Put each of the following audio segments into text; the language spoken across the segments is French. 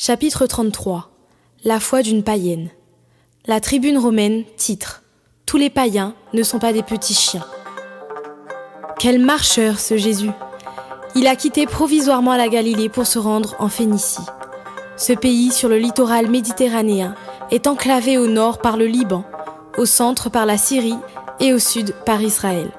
Chapitre 33. La foi d'une païenne. La tribune romaine titre « Tous les païens ne sont pas des petits chiens ». Quel marcheur ce Jésus! Il a quitté provisoirement la Galilée pour se rendre en Phénicie. Ce pays sur le littoral méditerranéen est enclavé au nord par le Liban, au centre par la Syrie et au sud par Israël.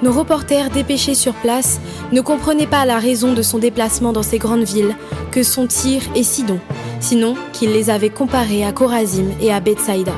Nos reporters dépêchés sur place ne comprenaient pas la raison de son déplacement dans ces grandes villes que sont Tyr et Sidon, sinon qu'ils les avaient comparées à Chorazim et à Bethsaïda.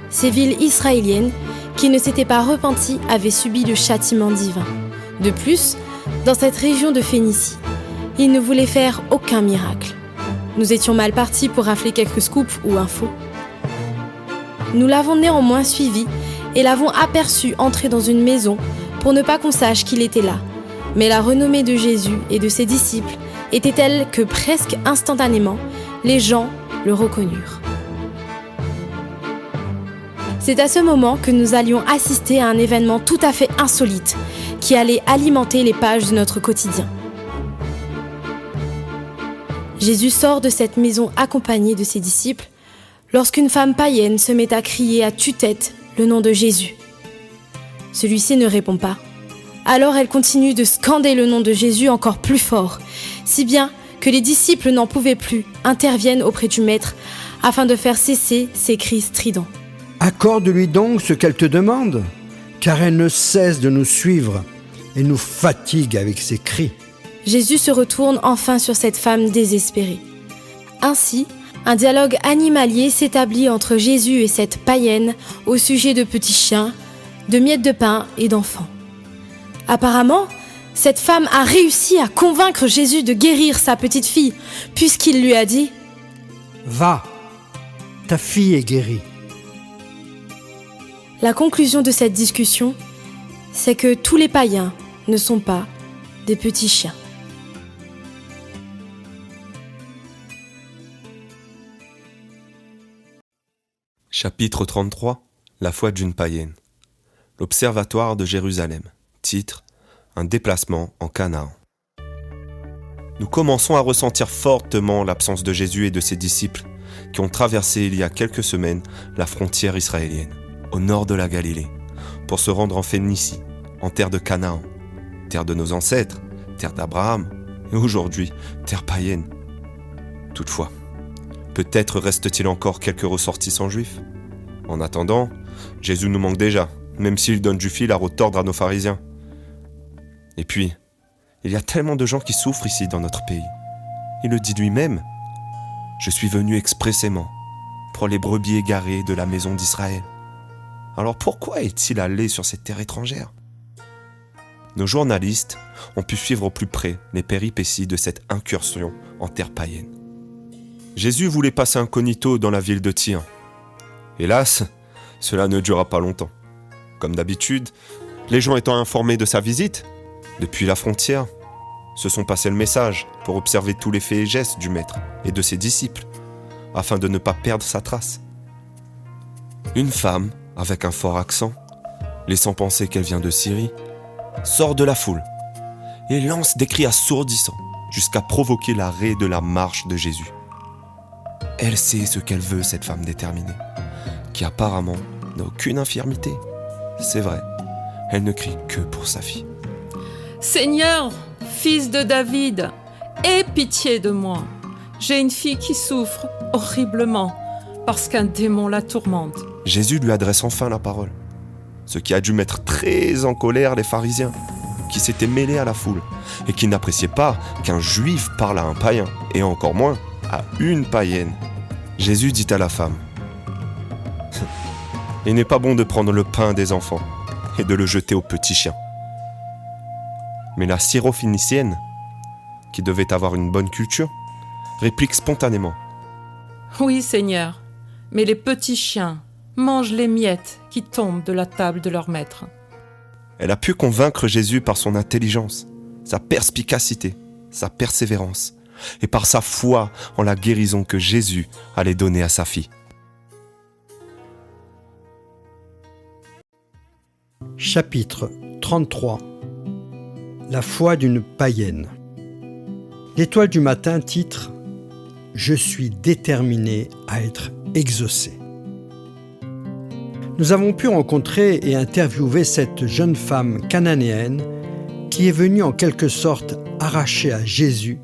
Ces villes israéliennes qui ne s'étaient pas repenties avaient subi le châtiment divin. De plus, dans cette région de Phénicie, ils ne voulaient faire aucun miracle. Nous étions mal partis pour rafler quelques scoops ou infos. Nous l'avons néanmoins suivi et l'avons aperçu entrer dans une maison pour ne pas qu'on sache qu'il était là. Mais la renommée de Jésus et de ses disciples était telle que presque instantanément, les gens le reconnurent. C'est à ce moment que nous allions assister à un événement tout à fait insolite qui allait alimenter les pages de notre quotidien. Jésus sort de cette maison accompagné de ses disciples lorsqu'une femme païenne se met à crier à tue-tête le nom de Jésus. Celui-ci ne répond pas. Alors elle continue de scander le nom de Jésus encore plus fort, si bien que les disciples n'en pouvaient plus, interviennent auprès du maître afin de faire cesser ces cris stridents. Accorde-lui donc ce qu'elle te demande, car elle ne cesse de nous suivre et nous fatigue avec ses cris. Jésus se retourne enfin sur cette femme désespérée. Ainsi, un dialogue animalier s'établit entre Jésus et cette païenne au sujet de petits chiens, de miettes de pain et d'enfants. Apparemment, cette femme a réussi à convaincre Jésus de guérir sa petite fille, puisqu'il lui a dit « Va, ta fille est guérie. » La conclusion de cette discussion, c'est que tous les païens ne sont pas des petits chiens. Chapitre 33. La foi d'une païenne. L'Observatoire de Jérusalem. Titre : Un déplacement en Canaan. Nous commençons à ressentir fortement l'absence de Jésus et de ses disciples qui ont traversé il y a quelques semaines la frontière israélienne, au nord de la Galilée, pour se rendre en Phénicie, en terre de Canaan, terre de nos ancêtres, terre d'Abraham, et aujourd'hui, terre païenne. Toutefois, peut-être reste-t-il encore quelques ressortissants juifs. En attendant, Jésus nous manque déjà, même s'il donne du fil à retordre à nos pharisiens. Et puis, il y a tellement de gens qui souffrent ici dans notre pays. Il le dit lui-même. Je suis venu expressément pour les brebis égarées de la maison d'Israël. Alors pourquoi est-il allé sur cette terre étrangère ? Nos journalistes ont pu suivre au plus près les péripéties de cette incursion en terre païenne. Jésus voulait passer incognito dans la ville de Tyr. Hélas, cela ne dura pas longtemps. Comme d'habitude, les gens étant informés de sa visite, depuis la frontière, se sont passés le message pour observer tous les faits et gestes du maître et de ses disciples, afin de ne pas perdre sa trace. Une femme, avec un fort accent, laissant penser qu'elle vient de Syrie, sort de la foule et lance des cris assourdissants jusqu'à provoquer l'arrêt de la marche de Jésus. Elle sait ce qu'elle veut, cette femme déterminée, qui apparemment n'a aucune infirmité. C'est vrai, elle ne crie que pour sa fille. « Seigneur, fils de David, aie pitié de moi. J'ai une fille qui souffre horriblement parce qu'un démon la tourmente. » Jésus lui adresse enfin la parole, ce qui a dû mettre très en colère les pharisiens, qui s'étaient mêlés à la foule et qui n'appréciaient pas qu'un juif parle à un païen, et encore moins à une païenne. Jésus dit à la femme : « Il n'est pas bon de prendre le pain des enfants et de le jeter aux petits chiens. » Mais la syrophénicienne, qui devait avoir une bonne culture, réplique spontanément : « Oui, Seigneur, mais les petits chiens mangent les miettes qui tombent de la table de leur maître. » Elle a pu convaincre Jésus par son intelligence, sa perspicacité, sa persévérance, et par sa foi en la guérison que Jésus allait donner à sa fille. Chapitre 33. La foi d'une païenne. L'étoile du matin titre « Je suis déterminé à être exaucé ». Nous avons pu rencontrer et interviewer cette jeune femme cananéenne qui est venue en quelque sorte arracher à Jésus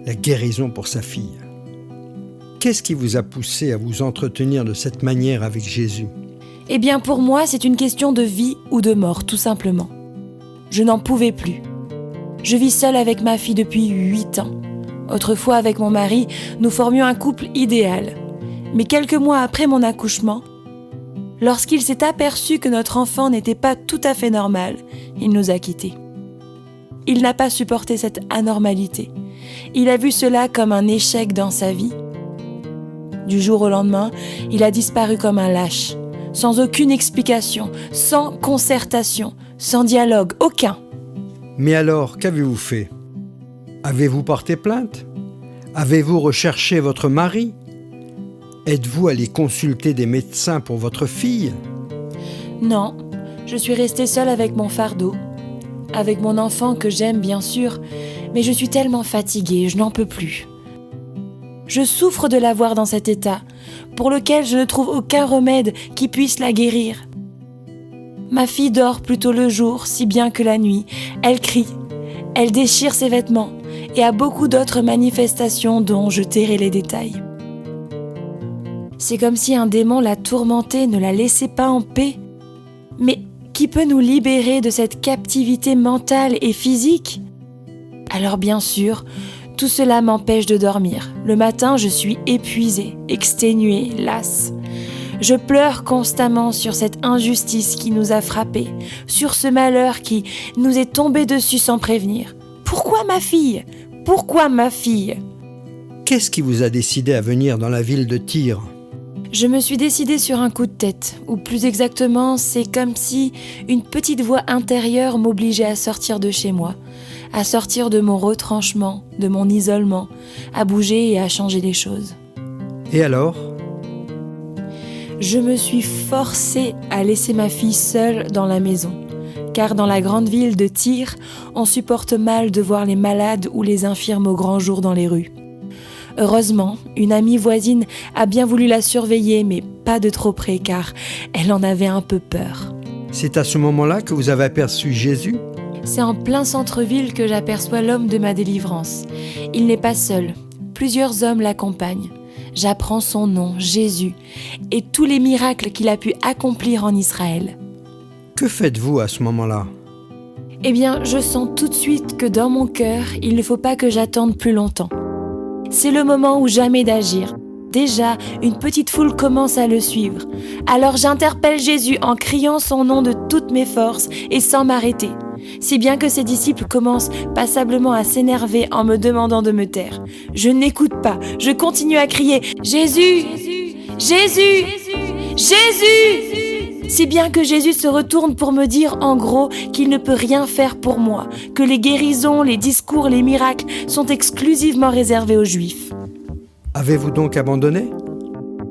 la guérison pour sa fille. Qu'est-ce qui vous a poussé à vous entretenir de cette manière avec Jésus ? Eh bien pour moi, c'est une question de vie ou de mort, tout simplement. Je n'en pouvais plus. Je vis seule avec ma fille depuis 8 ans. Autrefois, avec mon mari, nous formions un couple idéal. Mais quelques mois après mon accouchement, lorsqu'il s'est aperçu que notre enfant n'était pas tout à fait normal, il nous a quittés. Il n'a pas supporté cette anormalité. Il a vu cela comme un échec dans sa vie. Du jour au lendemain, il a disparu comme un lâche, sans aucune explication, sans concertation, sans dialogue, aucun. Mais alors, qu'avez-vous fait ? Avez-vous porté plainte ? Avez-vous recherché votre mari ? Êtes-vous allé consulter des médecins pour votre fille ? Non, je suis restée seule avec mon fardeau, avec mon enfant que j'aime bien sûr, mais je suis tellement fatiguée, je n'en peux plus. Je souffre de la voir dans cet état, pour lequel je ne trouve aucun remède qui puisse la guérir. Ma fille dort plutôt le jour, si bien que la nuit, elle crie, elle déchire ses vêtements, et a beaucoup d'autres manifestations dont je tairai les détails. C'est comme si un démon la tourmentait, ne la laissait pas en paix. Mais qui peut nous libérer de cette captivité mentale et physique ? Alors bien sûr, tout cela m'empêche de dormir. Le matin, je suis épuisée, exténuée, lasse. Je pleure constamment sur cette injustice qui nous a frappés, sur ce malheur qui nous est tombé dessus sans prévenir. Pourquoi ma fille ? Pourquoi ma fille ? Qu'est-ce qui vous a décidé à venir dans la ville de Tyr ? Je me suis décidée sur un coup de tête, ou plus exactement, c'est comme si une petite voix intérieure m'obligeait à sortir de chez moi, à sortir de mon retranchement, de mon isolement, à bouger et à changer les choses. Et alors ? Je me suis forcée à laisser ma fille seule dans la maison, car dans la grande ville de Tyr, on supporte mal de voir les malades ou les infirmes au grand jour dans les rues. Heureusement, une amie voisine a bien voulu la surveiller, mais pas de trop près, car elle en avait un peu peur. C'est à ce moment-là que vous avez aperçu Jésus ? C'est en plein centre-ville que j'aperçois l'homme de ma délivrance. Il n'est pas seul, plusieurs hommes l'accompagnent. J'apprends son nom, Jésus, et tous les miracles qu'il a pu accomplir en Israël. Que faites-vous à ce moment-là ? Eh bien, je sens tout de suite que dans mon cœur, il ne faut pas que j'attende plus longtemps. C'est le moment ou jamais d'agir. Déjà, une petite foule commence à le suivre. Alors j'interpelle Jésus en criant son nom de toutes mes forces et sans m'arrêter. Si bien que ses disciples commencent passablement à s'énerver en me demandant de me taire. Je n'écoute pas, je continue à crier « Jésus ! Jésus ! Jésus !» Si bien que Jésus se retourne pour me dire en gros qu'il ne peut rien faire pour moi, que les guérisons, les discours, les miracles sont exclusivement réservés aux Juifs. Avez-vous donc abandonné ?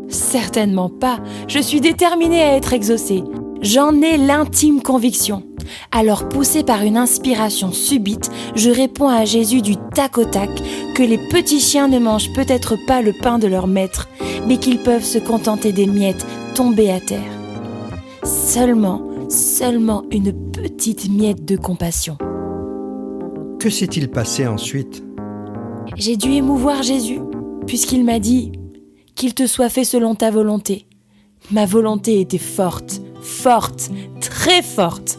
Certainement pas, je suis déterminée à être exaucée. J'en ai l'intime conviction. Alors poussée par une inspiration subite, je réponds à Jésus du tac au tac que les petits chiens ne mangent peut-être pas le pain de leur maître, mais qu'ils peuvent se contenter des miettes tombées à terre. Seulement une petite miette de compassion. Que s'est-il passé ensuite ? J'ai dû émouvoir Jésus, puisqu'il m'a dit « Qu'il te soit fait selon ta volonté ». Ma volonté était forte, très forte.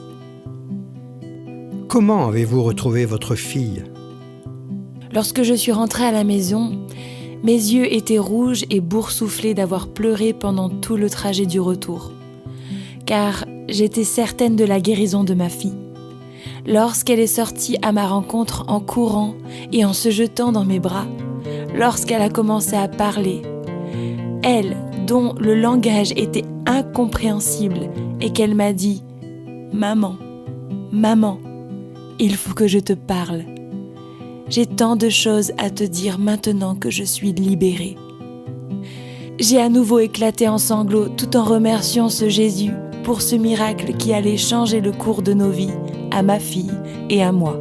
Comment avez-vous retrouvé votre fille ? Lorsque je suis rentrée à la maison, mes yeux étaient rouges et boursouflés d'avoir pleuré pendant tout le trajet du retour. Car j'étais certaine de la guérison de ma fille. Lorsqu'elle est sortie à ma rencontre en courant et en se jetant dans mes bras, lorsqu'elle a commencé à parler, elle, dont le langage était incompréhensible, et qu'elle m'a dit « Maman, maman, il faut que je te parle. J'ai tant de choses à te dire maintenant que je suis libérée. » J'ai à nouveau éclaté en sanglots tout en remerciant ce Jésus pour ce miracle qui allait changer le cours de nos vies, à ma fille et à moi.